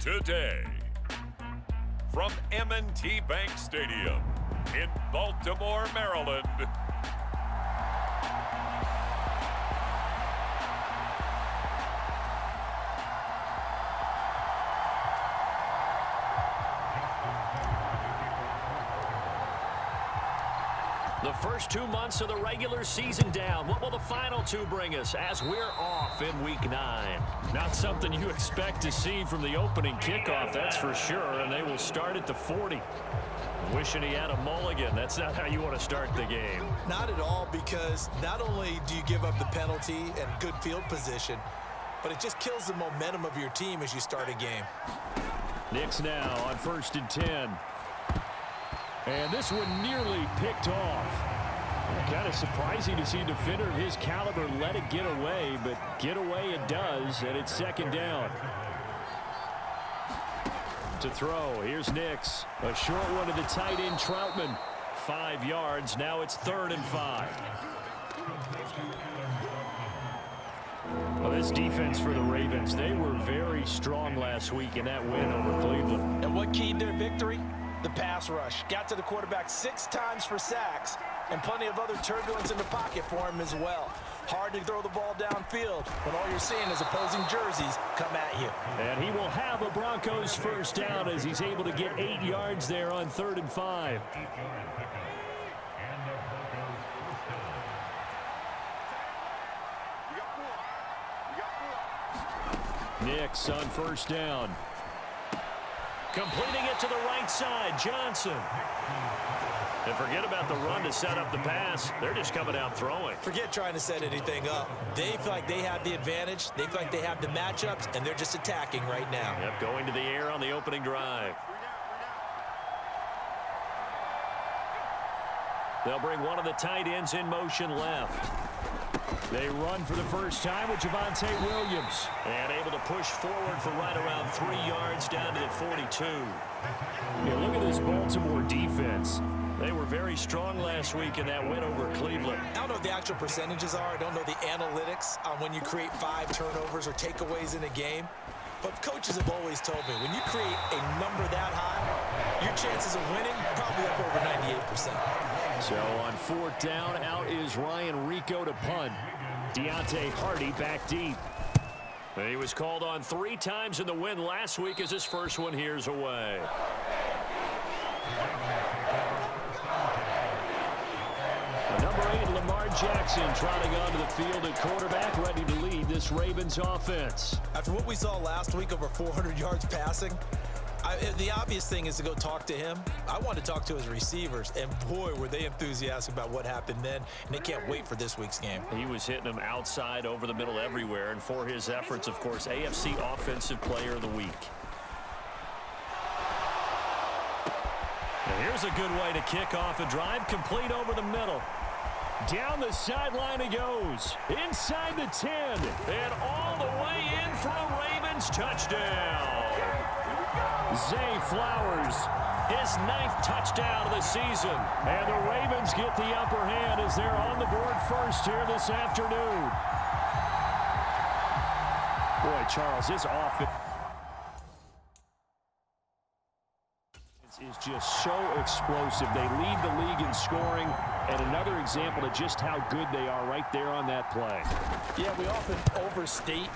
today. From M&T Bank Stadium in Baltimore, Maryland, the first 2 months of the regular season down. What will the final two bring us as we're off in Week 9? Not something you expect to see from the opening kickoff, that's for sure, and they will start at the 40. Wishing he had a mulligan. That's not how you want to start the game. Not at all, because not only do you give up the penalty and good field position, but it just kills the momentum of your team as you start a game. Knicks now on 1st and 10. And this one nearly picked off. Kind of surprising to see a defender of his caliber let it get away, but get away it does, and it's 2nd down. To throw, here's Nix. A short one to the tight end, Troutman. 5 yards, now it's 3rd and 5. Well, this defense for the Ravens, they were very strong last week in that win over Cleveland. And what keyed their victory? The pass rush. Got to the quarterback 6 times for sacks, and plenty of other turbulence in the pocket for him as well. Hard to throw the ball downfield when all you're seeing is opposing jerseys come at you. And he will have a Broncos 1st down as he's able to get 8 yards there on 3rd and 5. Nix on 1st down. Completing it to the right side, Johnson. And forget about the run to set up the pass. They're just coming out throwing. Forget trying to set anything up. They feel like they have the advantage. They feel like they have the matchups, and they're just attacking right now. Yep, going to the air on the opening drive. They'll bring one of the tight ends in motion left. They run for the first time with Javonte Williams. And able to push forward for right around 3 yards down to the 42. Yeah, look at this Baltimore defense. They were very strong last week in that win over Cleveland. I don't know what the actual percentages are. I don't know the analytics on when you create 5 turnovers or takeaways in a game. But coaches have always told me, when you create a number that high, your chances of winning probably up over 98%. So on 4th down, out is Ryan Rico to punt. Deontay Hardy back deep. And he was called on 3 times in the win last week as his first one here's away. Number 8, Lamar Jackson, trotting onto the field at quarterback, ready to lead this Ravens offense. After what we saw last week, over 400 yards passing, the obvious thing is to go talk to him. I want to talk to his receivers, and boy, were they enthusiastic about what happened then, and they can't wait for this week's game. He was hitting them outside, over the middle, everywhere, and for his efforts, of course, AFC Offensive Player of the Week. And here's a good way to kick off a drive, complete over the middle. Down the sideline he goes, inside the 10, and all the way in for a Ravens touchdown. Zay Flowers, his 9th touchdown of the season. And the Ravens get the upper hand as they're on the board first here this afternoon. Boy, Charles, his offense is just so explosive. They lead the league in scoring, and another example of just how good they are right there on that play. Yeah, we often overstate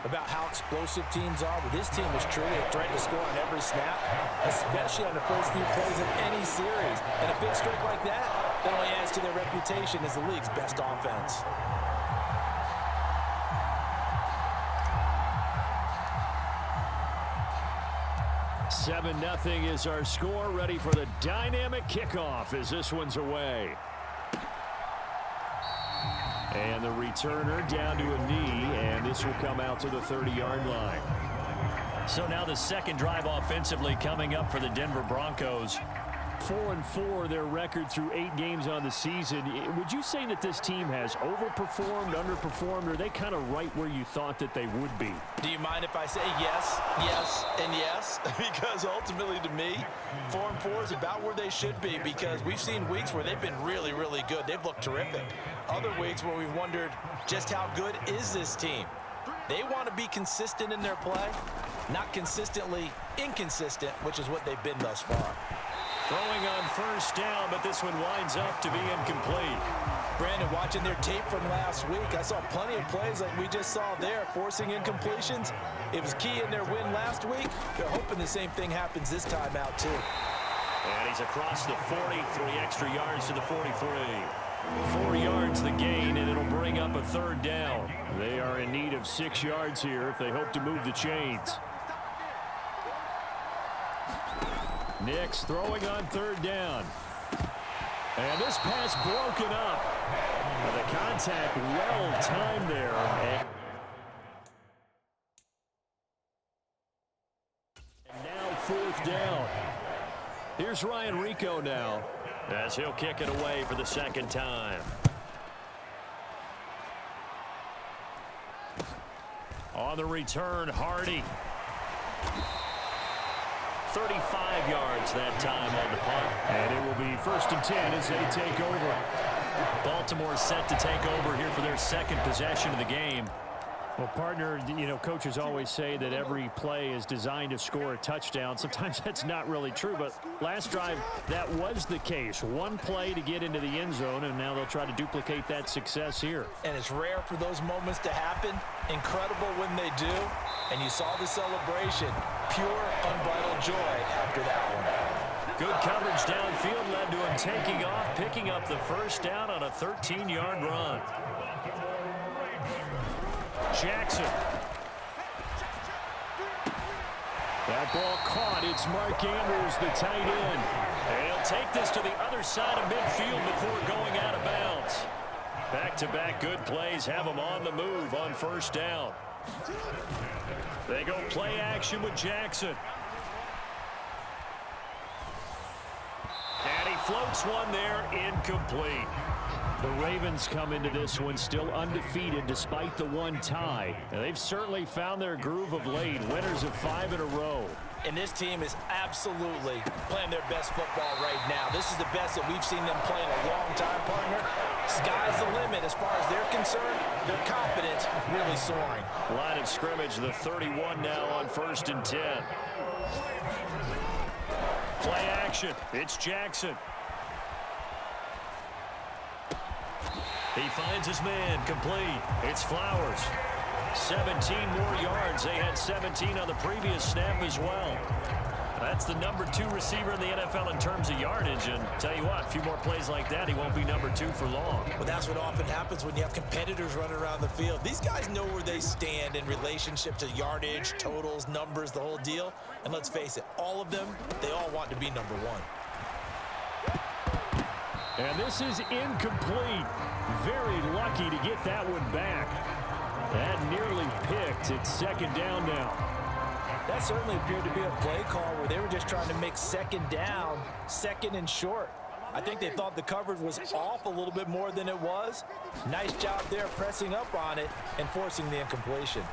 about how explosive teams are, but this team is truly a threat to score on every snap, especially on the first few plays of any series. And a big streak like that only adds to their reputation as the league's best offense. Seven 0 is our score, ready for the dynamic kickoff as this one's away. And the returner down to a knee, and this will come out to the 30-yard line. So now the second drive offensively coming up for the Denver Broncos. 4-4 their record through 8 games on the season. Would you say that this team has overperformed, underperformed, or are they kind of right where you thought that they would be? Do you mind if I say yes, yes, and yes? Because ultimately to me, 4-4 is about where they should be, because we've seen weeks where they've been really, really good. They've looked terrific. Other weeks where we've wondered just how good is this team. They want to be consistent in their play. Not consistently inconsistent, which is what they've been thus far. Throwing on first down, but this one winds up to be incomplete. Brandon, watching their tape from last week, I saw plenty of plays like we just saw there, forcing incompletions. It was key in their win last week. They're hoping the same thing happens this time out, too. And he's across the 40, 3 extra yards to the 43. 4 yards the gain, and it'll bring up a third down. They are in need of 6 yards here if they hope to move the chains. Nix throwing on third down. And this pass broken up. The contact well timed there. And now fourth down. Here's Ryan Rico now, as he'll kick it away for the second time. On the return, Hardy. 35 yards that time on the punt. And it will be 1st and 10 as they take over. Baltimore set to take over here for their second possession of the game. Well, partner, you know, coaches always say that every play is designed to score a touchdown. Sometimes that's not really true, but last drive, that was the case. One play to get into the end zone, and now they'll try to duplicate that success here. And it's rare for those moments to happen. Incredible when they do. And you saw the celebration. Pure, unbridled joy after that one. Good coverage downfield led to him taking off, picking up the first down on a 13-yard run. Jackson. That ball caught. It's Mark Andrews, the tight end. And he'll take this to the other side of midfield before going out of bounds. Back-to-back good plays have him on the move on first down. They go play action with Jackson. And he floats one there, incomplete. The Ravens come into this one still undefeated despite the one tie. Now, they've certainly found their groove of late, winners of 5 in a row. And this team is absolutely playing their best football right now. This is the best that we've seen them play in a long time, partner. Sky's the limit as far as they're concerned. Their confidence really soaring. Line of scrimmage, the 31 now on 1st and 10. Play action. It's Jackson. He finds his man, complete. It's Flowers. 17 more yards. They had 17 on the previous snap as well. That's the number 2 receiver in the NFL in terms of yardage. And tell you what, a few more plays like that, he won't be number 2 for long. Well, that's what often happens when you have competitors running around the field. These guys know where they stand in relationship to yardage, totals, numbers, the whole deal. And let's face it, all of them, they all want to be number 1. And this is incomplete. Very lucky to get that one back. That nearly picked. It's second down now. That certainly appeared to be a play call where they were just trying to make second down, second and short. I think they thought the coverage was off a little bit more than it was. Nice job there pressing up on it and forcing the incompletion.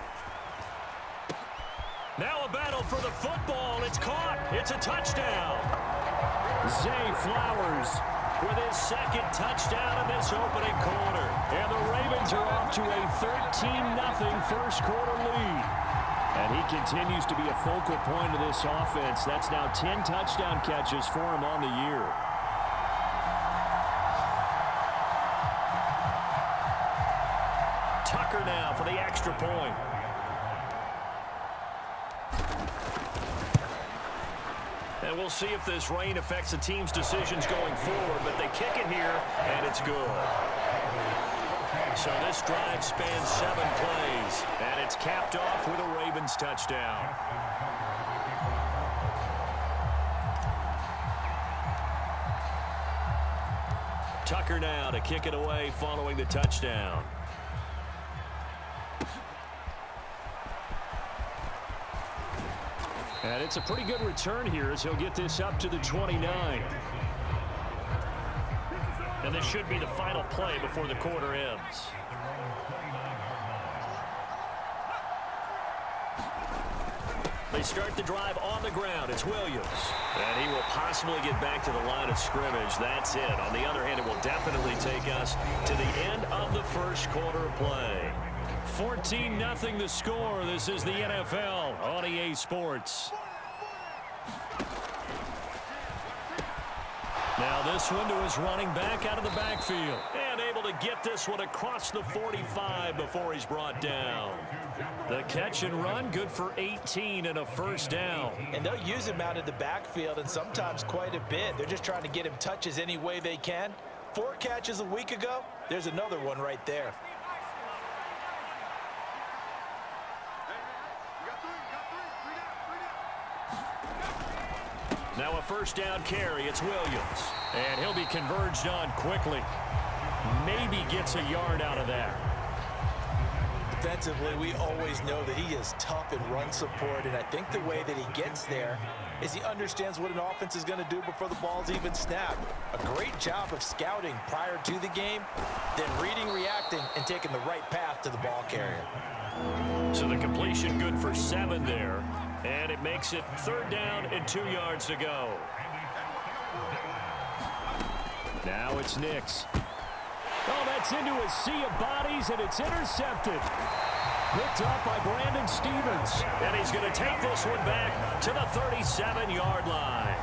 Now a battle for the football. It's caught. It's a touchdown. Zay Flowers with his second touchdown in this opening quarter. And the Ravens are off to a 13-0 first quarter lead. And he continues to be a focal point of this offense. That's now 10 touchdown catches for him on the year. Tucker now for the extra point. And we'll see if this rain affects the team's decisions going forward, but they kick it here, and it's good. So this drive spans 7 plays, and it's capped off with a Ravens touchdown. Tucker now to kick it away following the touchdown. And it's a pretty good return here as he'll get this up to the 29. And this should be the final play before the quarter ends. They start the drive on the ground. It's Williams. And he will possibly get back to the line of scrimmage. That's it. On the other hand, it will definitely take us to the end of the first quarter of play. 14-0 the score. This is the NFL on EA Sports. Now this one to his running back out of the backfield. And able to get this one across the 45 before he's brought down. The catch and run, good for 18 and a first down. And they'll use him out of the backfield, and sometimes quite a bit. They're just trying to get him touches any way they can. 4 catches a week ago. There's another one right there. Now a first down carry. It's Williams. And he'll be converged on quickly. Maybe gets a yard out of that. Defensively, we always know that he is tough in run support, and I think the way that he gets there is he understands what an offense is going to do before the ball's even snapped. A great job of scouting prior to the game, then reading, reacting, and taking the right path to the ball carrier. So the completion good for 7 there. And it makes it 3rd down and 2 yards to go. Now it's Nix. Oh, that's into a sea of bodies, and it's intercepted. Picked up by Brandon Stevens. And he's going to take this one back to the 37-yard line.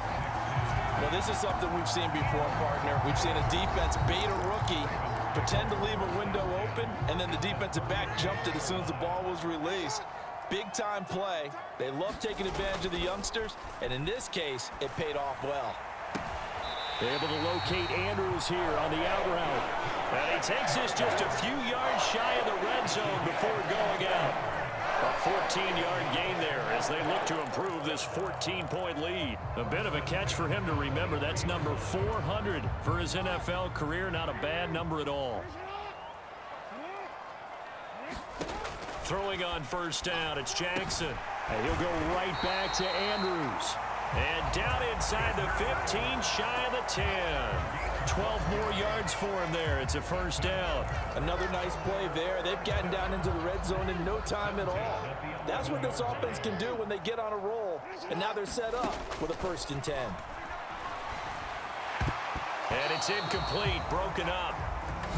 Well, this is something we've seen before, partner. We've seen a defense bait a rookie, pretend to leave a window open, and then the defensive back jumped it as soon as the ball was released. Big-time play. They love taking advantage of the youngsters, and in this case, it paid off well. Able to locate Andrews here on the out route. And he takes this just a few yards shy of the red zone before going out. A 14-yard gain there as they look to improve this 14-point lead. A bit of a catch for him to remember. That's number 400 for his NFL career. Not a bad number at all. Throwing on first down, it's Jackson. And he'll go right back to Andrews. And down inside the 15, shy of the 10. 12 more yards for him there. It's a first down. Another nice play there. They've gotten down into the red zone in no time at all. That's what this offense can do when they get on a roll. And now they're set up with a 1st and 10. And it's incomplete, broken up.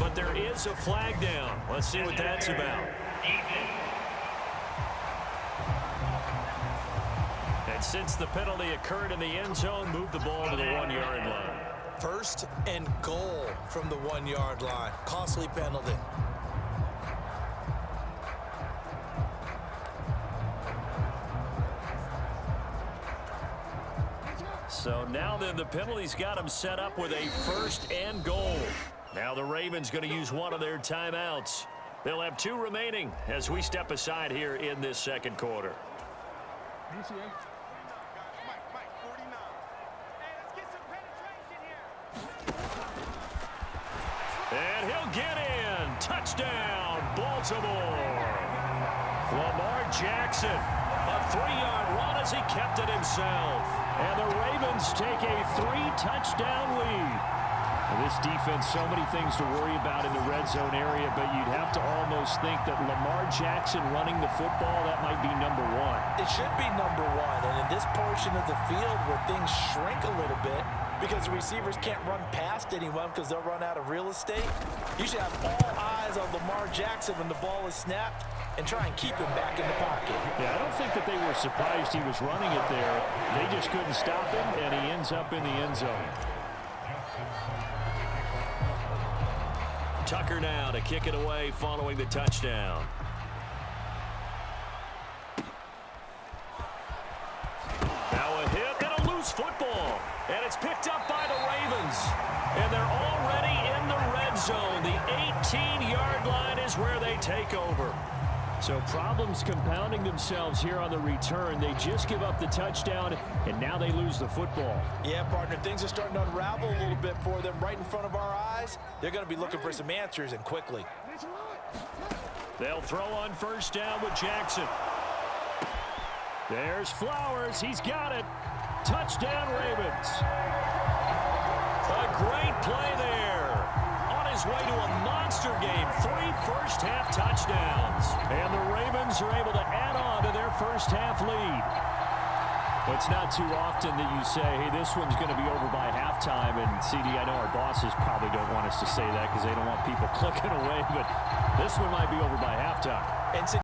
But there is a flag down. Let's see what that's about. And since the penalty occurred in the end zone, move the ball to the 1-yard line. 1st and goal from the 1-yard line. Costly penalty. So now then the penalty's got him set up with a 1st and goal. Now the Ravens going to use one of their timeouts. They'll have 2 remaining as we step aside here in this 2nd quarter. And he'll get in. Touchdown, Baltimore. Lamar Jackson, a 3-yard run as he kept it himself. And the Ravens take a 3-touchdown lead. This defense, so many things to worry about in the red zone area, but you'd have to almost think that Lamar Jackson running the football, that might be number 1. It should be number 1, and in this portion of the field where things shrink a little bit because the receivers can't run past anyone because they'll run out of real estate, you should have all eyes on Lamar Jackson when the ball is snapped and try and keep him back in the pocket. Yeah, I don't think that they were surprised he was running it there. They just couldn't stop him, and he ends up in the end zone. Tucker now to kick it away following the touchdown. Now a hit and a loose football. And it's picked up by the Ravens. And they're already in the red zone. The 18-yard line is where they take over. So problems compounding themselves here on the return. They just give up the touchdown, and now they lose the football. Yeah, partner, things are starting to unravel a little bit for them right in front of our eyes. They're going to be looking for some answers, and quickly. They'll throw on first down with Jackson. There's Flowers. He's got it. Touchdown, Ravens. A great play there. On his way to a monster game. 3 first-half touchdowns. And the Ravens are able to add on to their first-half lead. It's not too often that you say, hey, this one's going to be over by halftime. And, CD, I know our bosses probably don't want us to say that because they don't want people clicking away. But this one might be over by halftime. And